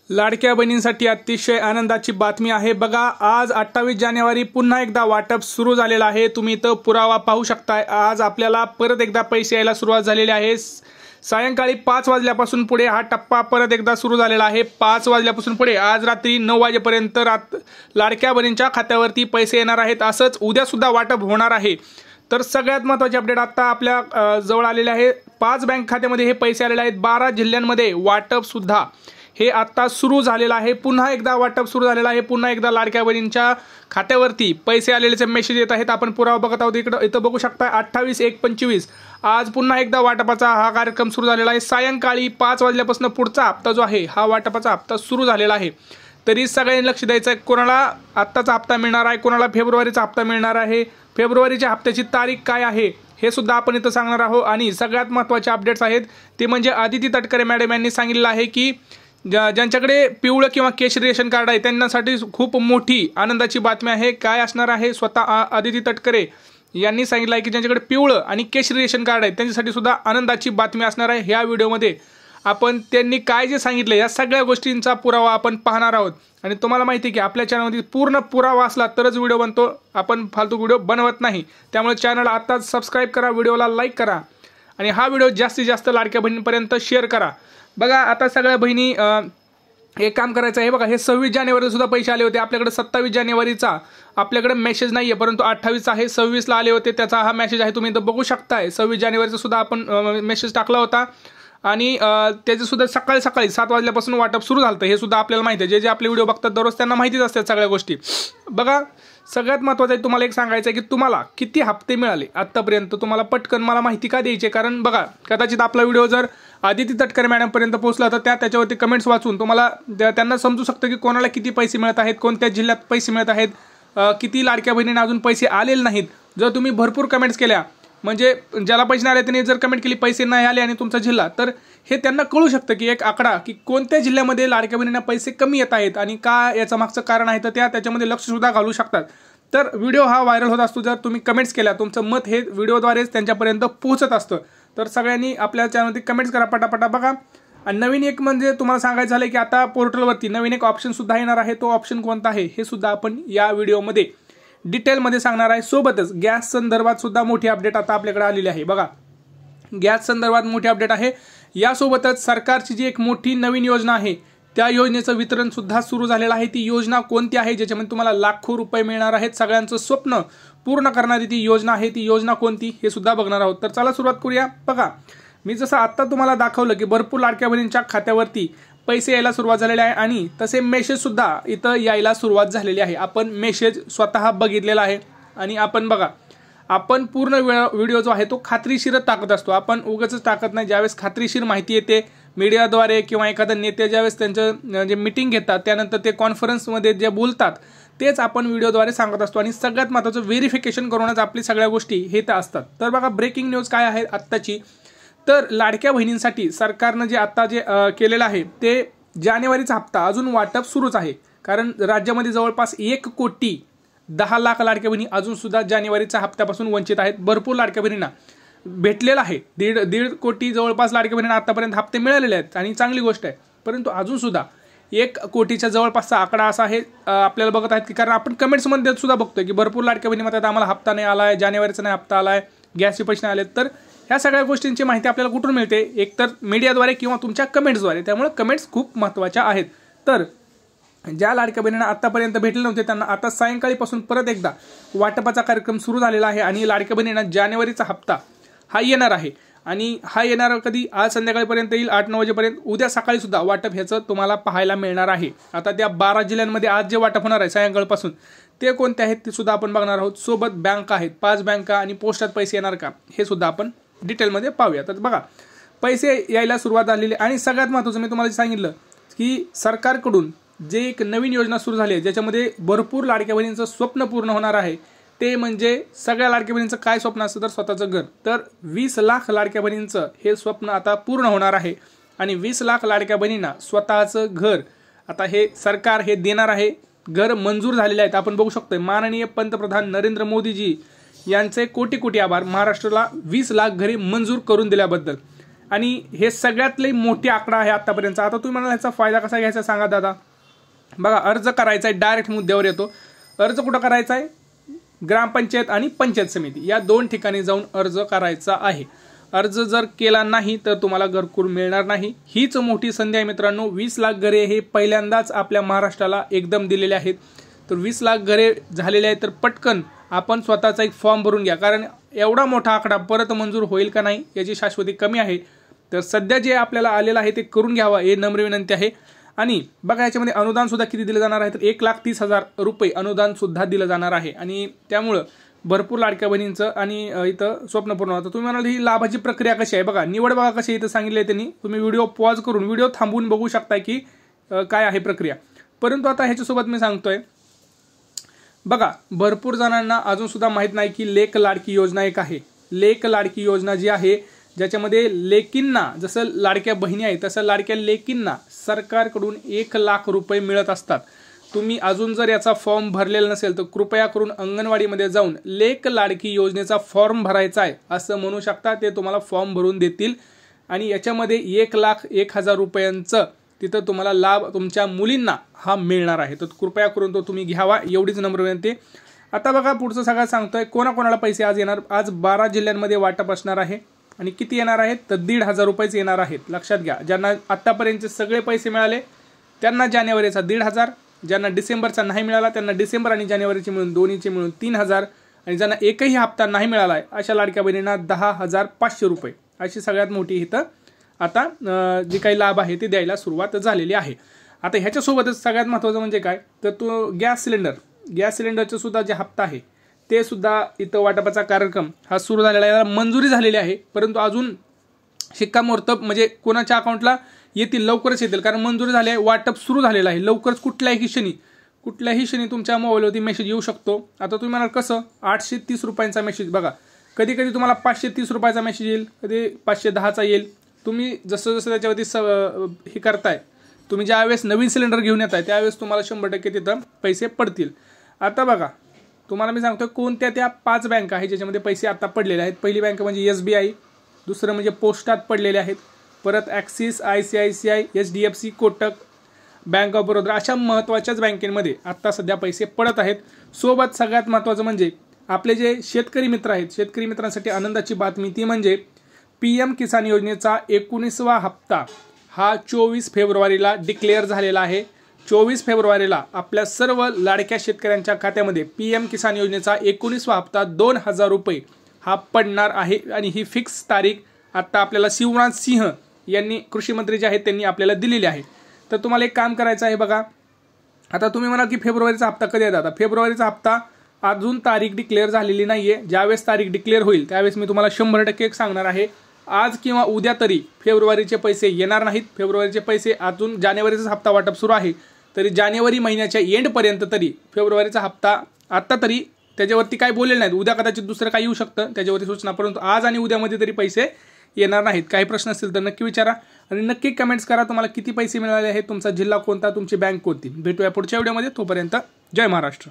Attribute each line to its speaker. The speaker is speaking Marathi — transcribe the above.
Speaker 1: लाडक्या बहिणींसाठी अतिशय आनंदाची बातमी आहे। बघा, आज 28 जानेवारी पुन्हा एकदा वाटप सुरू झालेलं आहे। तुम्ही इथं पुरावा पाहू शकताय। आज आपल्याला परत एकदा पैसे यायला सुरुवात झालेली आहे। सायंकाळी 5 वाजल्यापासून पुढे हा टप्पा परत एकदा सुरू झालेला आहे। 5 वाजल्यापासून पुढे आज रात्री 9 वाजेपर्यंत लाडक्या बहिणींच्या खात्यावरती पैसे येणार आहेत। असंच उद्या सुद्धा वाटप होणार आहे। तर सगळ्यात महत्त्वाची अपडेट आता आपल्या जवळ आलेली आहे। 5 बँक खात्यामध्ये हे पैसे आलेले आहेत। 12 जिल्ह्यांमध्ये वाटप सुद्धा हे आता सुरू झालेलं आहे। पुन्हा एकदा वाटप सुरू झालेलं आहे। पुन्हा एकदा लाडक्या बहिणींच्या खात्यावरती पैसे आलेलेचे मेसेज येत आहेत। आपण पुरावा बघत आहोत। इथं बघू शकता 28/1/25 आज पुन्हा एकदा वाटपाचा हा कार्यक्रम सुरू झालेला आहे। सायंकाळी 5 वाजल्यापासून पुढचा हप्ता जो आहे हा वाटपाचा हप्ता सुरू झालेला आहे। तरी सगळ्यांनी लक्ष द्यायचं आहे। कोणाला आत्ताचा हप्ता मिळणार आहे, कोणाला फेब्रुवारीचा हप्ता मिळणार आहे, फेब्रुवारीच्या हप्त्याची तारीख काय आहे हे सुद्धा आपण इथं सांगणार आहोत। आणि सगळ्यात महत्त्वाचे अपडेट्स आहेत ते म्हणजे आदिती तटकरे मॅडम यांनी सांगितलं आहे की ज्यांच्याकडे पिवळं किंवा केशरी रेशन कार्ड आहे त्यांच्यासाठी खूप मोठी आनंदाची बातमी आहे। काय असणार आहे, स्वतः आदिती तटकरे यांनी सांगितलं आहे की ज्यांच्याकडे पिवळं आणि केशरी रेशन कार्ड आहे त्यांच्यासाठी सुद्धा आनंदाची बातमी असणार आहे। ह्या व्हिडिओमध्ये आपण त्यांनी काय जे सांगितलं या सगळ्या गोष्टींचा पुरावा आपण पाहणार आहोत। आणि तुम्हाला माहिती आहे की आपल्या चॅनलमध्ये पूर्ण पुरावा असला तरच व्हिडिओ बनतो, आपण फालतू व्हिडिओ बनवत नाही। त्यामुळे चॅनल आत्ताच सबस्क्राईब करा, व्हिडिओला लाईक करा आणि हा व्हिडिओ जास्तीत जास्त लाडक्या बहिणींपर्यंत शेअर करा। बघा, आता सगळ्या बहिणी एक काम करायचं आहे। बघा, हे 26 जानेवारीला सुद्धा पैसे आले होते। आपल्याकडे 27 जानेवारीचा आपल्याकडे मेसेज नाही आहे, परंतु 28 आहे, 26ला आले होते, त्याचा हा मेसेज आहे। तुम्ही इथं बघू शकताय 26 जानेवारीचा सुद्धा आपण मेसेज टाकला होता आणि त्याचे सुद्धा सकाळी 7 वाजल्यापासून वाटप सुरू झालं। हे सुद्धा आपल्याला माहिती आहे। जे आपले व्हिडिओ बघतात दररोज त्यांना माहितीच असतात सगळ्या गोष्टी। बघा, सगळ्यात महत्त्वाचं आहे तुम्हाला एक सांगायचं आहे की तुम्हाला किती हप्ते मिळाले आत्तापर्यंत, तुम्हाला पटकन मला माहिती का द्यायची। कारण बघा, कदाचित आपला व्हिडिओ जर आदिती तटकरे मॅडमपर्यंत पोहोचला तर त्याच्यावरती कमेंट्स वाचून तुम्हाला त्यांना समजू शकतं की कोणाला किती पैसे मिळत आहेत, कोणत्या जिल्ह्यात पैसे मिळत आहेत, किती लाडक्या बहिणींना अजून पैसे आलेले नाहीत। जर तुम्ही भरपूर कमेंट्स केल्या, म्हणजे ज्याला पैसे नाही आले त्यांनी जर कमेंट केली पैसे नाही आले आणि तुमचा जिल्हा, तर हे त्यांना कळू शकतं की एक आकडा की कोणत्या जिल्ह्यामध्ये लाडक्या बहिणींना पैसे कमी येत आहेत आणि का याचं मागचं कारण आहे, तर त्याच्यामध्ये लक्ष सुद्धा घालू शकतात। तर व्हिडिओ हा व्हायरल होत असतो जर तुम्ही कमेंट्स केल्या, तुमचं मत हे व्हिडिओद्वारेच त्यांच्यापर्यंत पोहोचत असतं। तर सगळ्यांनी आपल्या चॅनलवरती कमेंट्स करा पटापटा। बघा, आणि नवीन एक म्हणजे तुम्हाला सांगायचं झालं की आता पोर्टलवरती नवीन एक ऑप्शन सुद्धा येणार आहे। तो ऑप्शन कोणता आहे हे सुद्धा आपण या व्हिडिओमध्ये डिटेलमध्ये सांगणार आहे। सोबतच गॅस संदर्भात सुद्धा मोठी अपडेट आता आपल्याकडे आलेली आहे। बघा, गॅस संदर्भात मोठी अपडेट आहे। यासोबतच सरकारची जी एक मोठी नवीन योजना आहे त्या योजनेचं वितरण सुद्धा सुरू झालेलं आहे। ती योजना कोणती आहे ज्याच्यामध्ये तुम्हाला लाखो रुपये मिळणार आहेत, सगळ्यांचं स्वप्न पूर्ण करणारी ती योजना आहे। ती योजना कोणती हे सुद्धा बघणार आहोत। तर चला सुरुवात करूया। बघा, मी जसं आत्ता तुम्हाला दाखवलं की भरपूर लाडक्या बहिणींच्या खात्यावरती पैसे यायला सुरुवात झालेले आहे आणि तसे मेसेज सुद्धा इथं यायला सुरुवात झालेली आहे। आपण मेसेज स्वतः बघितलेला आहे आणि आपण बघा, आपण पूर्ण व्हिडिओ जो आहे तो खात्रीशीर टाकत असतो। आपण उगाच टाकत नाही। ज्यावेळेस खात्रीशीर माहिती येते मीडियाद्वारे किंवा एखादा नेते ज्यावेळेस त्यांचं जे मीटिंग घेतात त्यानंतर ते कॉन्फरन्समध्ये जे बोलतात तेच आपण व्हिडिओद्वारे सांगत असतो। आणि सगळ्यात महत्त्वाचं व्हेरिफिकेशन करूनच आपली सगळ्या गोष्टी हे तर असतात। तर बघा, ब्रेकिंग न्यूज काय आहे आत्ताची, तर लाडक्या बहिणींसाठी सरकारनं जे आत्ता जे केलेलं आहे ते जानेवारीचा हप्ता अजून वाटप सुरूच आहे। कारण राज्यामध्ये जवळपास 1,10,00,000 लाडक्या बहिणी अजून सुद्धा जानेवारीच्या हप्त्यापासून वंचित आहेत। भरपूर लाडक्या बहिणींना भेटलेला आहे। दीड कोटी जवळपास लाडक्या बहिणींना आतापर्यंत हप्ते मिळालेले आहेत आणि चांगली गोष्ट आहे। परंतु अजून सुद्धा 1 कोटीच्या जवळपासचा आकडा असा आहे आपल्याला बघत आहेत की कारण आपण कमेंट्समध्ये सुद्धा बघतोय की भरपूर लाडक्या बहिणी म्हणतात आम्हाला हप्ता नाही आला आहे, जानेवारीचा नाही हप्ता आला आहे, गॅसचे पैसे नाही आले। तर ह्या सगळ्या गोष्टींची माहिती आपल्याला कुठून मिळते, एकतर मीडियाद्वारे किंवा तुमच्या कमेंट्सद्वारे। त्यामुळे कमेंट्स खूप महत्त्वाच्या आहेत। तर ज्या लाडक्या बहिणींना आतापर्यंत भेटले नव्हते त्यांना आता सायंकाळीपासून परत एकदा वाटपाचा कार्यक्रम सुरू झालेला आहे आणि लाडक्या बहिणींना जानेवारीचा हप्ता हा येणार आहे। आणि हा येणार कधी, आज संध्याकाळपर्यंत येईल 8-9 वाजेपर्यंत। उद्या सकाळी सुद्धा वाटप ह्याचं तुम्हाला पाहायला मिळणार आहे। आता त्या 12 जिल्ह्यांमध्ये आज जे वाटप होणार आहे सायंकाळपासून ते कोणते आहेत ते सुद्धा आपण बघणार आहोत। सोबत बँका आहेत, 5 बँका आणि पोस्टात पैसे येणार का हे सुद्धा आपण डिटेलमध्ये पाहूया। तर बघा, पैसे यायला सुरुवात झालेली आणि सगळ्यात महत्त्वाचं मी तुम्हाला सांगितलं की सरकारकडून जे एक नवीन योजना सुरू झाली आहे ज्याच्यामध्ये भरपूर लाडक्या बहिणींचं स्वप्न पूर्ण होणार आहे ते म्हणजे सगळ्या लाडक्या बहिणींचं काय स्वप्न असतं तर स्वतःचं घर। तर 20 लाख लाडक्या बहिणींचं हे स्वप्न आता पूर्ण होणार आहे आणि 20 लाख लाडक्या बहिणींना स्वतःचं घर आता हे सरकार हे देणार आहे। घर मंजूर झालेले आहेत। आपण बघू शकतोय माननीय पंतप्रधान नरेंद्र मोदीजी यांचे कोटी कोटी आभार महाराष्ट्राला 20 लाख घरे मंजूर करून दिल्याबद्दल। आणि हे सगळ्यात मोठी आकडा आहे आतापर्यंत. आता तुम्ही म्हणाल ह्याचा फायदा कसा घ्यायचा सांगा दादा. बघा, अर्ज करायचा आहे, डायरेक्ट मुद्द्यावर येतो. अर्ज कुठं करायचा आहे? ग्रामपंचायत आणि पंचायत समिती या 2 ठिकाणी जाऊन अर्ज करायचा आहे. अर्ज जर केला नाही तर तुम्हाला घरकुल मिळणार नाही. हीच मोठी संधी आहे मित्रांनो. 20 लाख घरे हे पहिल्यांदाच आपल्या महाराष्ट्राला एकदम दिलेले आहेत. तर 20 लाख घरे झालेले आहेत, तर पटकन आपण स्वतःचा एक फॉर्म भरून घ्या, कारण एवढा मोठा आकडा परत मंजूर होईल का नाही याची शाश्वती कमी आहे. तर सध्या जे आपल्याला आलेलं आहे ते करून घ्यावा हे नम्र विनंती आहे. आणि बघा, याच्यामध्ये अनुदान सुद्धा किती दिलं जाणार आहे, तर 1,30,000 रुपये अनुदान सुद्धा दिलं जाणार आहे. आणि त्यामुळं भरपूर लाडक्या बहिणींचं आणि इथं स्वप्न पूर्ण होतं. तुम्ही म्हणाल ही लाभाची प्रक्रिया कशी आहे, बघा निवड बघा कशी इथं सांगितली आहे त्यांनी. तुम्ही व्हिडिओ पॉज करून व्हिडिओ थांबवून बघू शकता की काय आहे प्रक्रिया. परंतु आता ह्याच्यासोबत मी सांगतोय, बघा भरपूर जणांना अजून सुद्धा माहीत नाही की लेक लाडकी योजना एक आहे. लेक लाडकी योजना जी आहे, ज्याच्यामध्ये लेकींना जसं लाडक्या बहिणी आहे तसं लाडक्या लेकींना सरकारकडून 1 लाख रुपये मिळत असतात. तुम्ही अजून जर याचा फॉर्म भरलेला नसेल तर कृपया करून अंगणवाडीमध्ये जाऊन लेक लाडकी योजनेचा फॉर्म भरायचा आहे असं म्हणू शकता. ते तुम्हाला फॉर्म भरून देतील आणि याच्यामध्ये 1,01,000 रुपयांचं तिथं तुम्हाला लाभ तुमच्या मुलींना हा मिळणार आहे. तर कृपया करून तो तुम्ही घ्यावा, एवढीच नम्र विनंती. आता बघा पुढचं सगळं सांगतोय, कोणाकोणाला पैसे आज येणार. आज 12 जिल्ह्यांमध्ये वाटप असणार आहे आणि किती येणार आहेत तर 1,500 रुपयेच येणार आहेत. लक्षात घ्या, ज्यांना आतापर्यंतचे सगळे पैसे मिळाले त्यांना जानेवारीचा 1,500, ज्यांना डिसेंबरचा नाही मिळाला त्यांना डिसेंबर आणि जानेवारीचे मिळून दोन्हीचे मिळून 3,000 आणि ज्यांना एकही हप्ता नाही मिळाला आहे अशा लाडक्या बहिणींना 10,500 रुपये अशी सगळ्यात मोठी इथं आता जी काही लाभ आहे ते द्यायला सुरुवात झालेली आहे. आता ह्याच्यासोबतच सगळ्यात महत्त्वाचं म्हणजे काय तर तो गॅस सिलेंडरचा सुद्धा जे हप्ता आहे ते सुद्धा इथं वाटपाचा कार्यक्रम हा सुरू झालेला आहे. याला मंजुरी झालेली आहे, परंतु अजून शिक्कामोर्तब म्हणजे कोणाच्या अकाउंटला येतील, लवकरच येतील, कारण मंजुरी झाली आहे, वाटप सुरू झालेलं आहे. लवकरच कुठल्याही क्षणी तुमच्या मोबाईलवरती मेसेज येऊ शकतो. आता तुम्ही म्हणाल कसं, 830 रुपयांचा मेसेज. बघा, कधी कधी तुम्हाला 530 रुपयाचा मेसेज येईल, कधी 510चा येईल. तुम्ही जसं त्याच्यावरती हे करताय, तुम्ही ज्यावेळेस नवीन सिलेंडर घेऊन येत आहे त्यावेळेस तुम्हाला 100% तिथं पैसे पडतील. आता बघा, तुम्हाला मी सांगतो कोणत्या त्या 5 बँका आहेत ज्याच्यामध्ये पैसे आता पडलेले आहेत. पहिली बँक म्हणजे SBI, दुसरं म्हणजे पोस्टात पडलेले आहेत, परत axis, ICICI, HDFC, Kotak, bank of Baroda अशा महत्त्वाच्याच बँकेमध्ये आत्ता सध्या पैसे पडत आहेत. सोबत सगळ्यात महत्त्वाचं म्हणजे आपले जे शेतकरी मित्र आहेत, शेतकरी मित्रांसाठी आनंदाची बातमी ती म्हणजे PM किसान योजनेचा 19वा हप्ता हा 24 फेब्रुवारीला डिक्लेअर झालेला आहे. 24 फेब्रुवारीला आपल्या सर्व लाडक्या शेतकऱ्यांच्या खात्यामध्ये PM किसान योजनेचा 19वा हप्ता 2,000 रुपये हा पडणार आहे. आणि ही फिक्स तारीख आता आपल्याला शिवराज सिंह यांनी, कृषी मंत्री जे आहेत त्यांनी आपल्याला दिलेली आहे. तर तुम्हाला एक काम करायचं आहे. बघा, आता तुम्ही म्हणा की फेब्रुवारीचा हप्ता कधी येतात. फेब्रुवारीचा हप्ता अजून तारीख डिक्लेअर झालेली नाहीये. ज्यावेळेस तारीख डिक्लेअर होईल त्यावेळेस मी तुम्हाला 100% सांगणार आहे. आज किंवा उद्या तरी फेब्रुवारीचे पैसे येणार नाहीत. फेब्रुवारीचे पैसे अजून जानेवारीचा हप्ता वाटप सुरू आहे, तरी जानेवारी महिन्याच्या एंडपर्यंत तरी फेब्रुवारीचा हप्ता आत्ता तरी त्याच्यावरती काय बोललेलं नाहीत. उद्या कदाचित दुसरं काही येऊ शकतं त्याच्यावरती सूचना, परंतु आज आणि उद्यामध्ये तरी पैसे येणार नाहीत. काही प्रश्न असतील तर नक्की विचारा आणि नक्की कमेंट्स करा तुम्हाला किती पैसे मिळाले आहेत, तुमचा जिल्हा कोणता, तुमची बँक कोणती. भेटूया पुढच्या व्हिडिओमध्ये. तोपर्यंत जय महाराष्ट्र.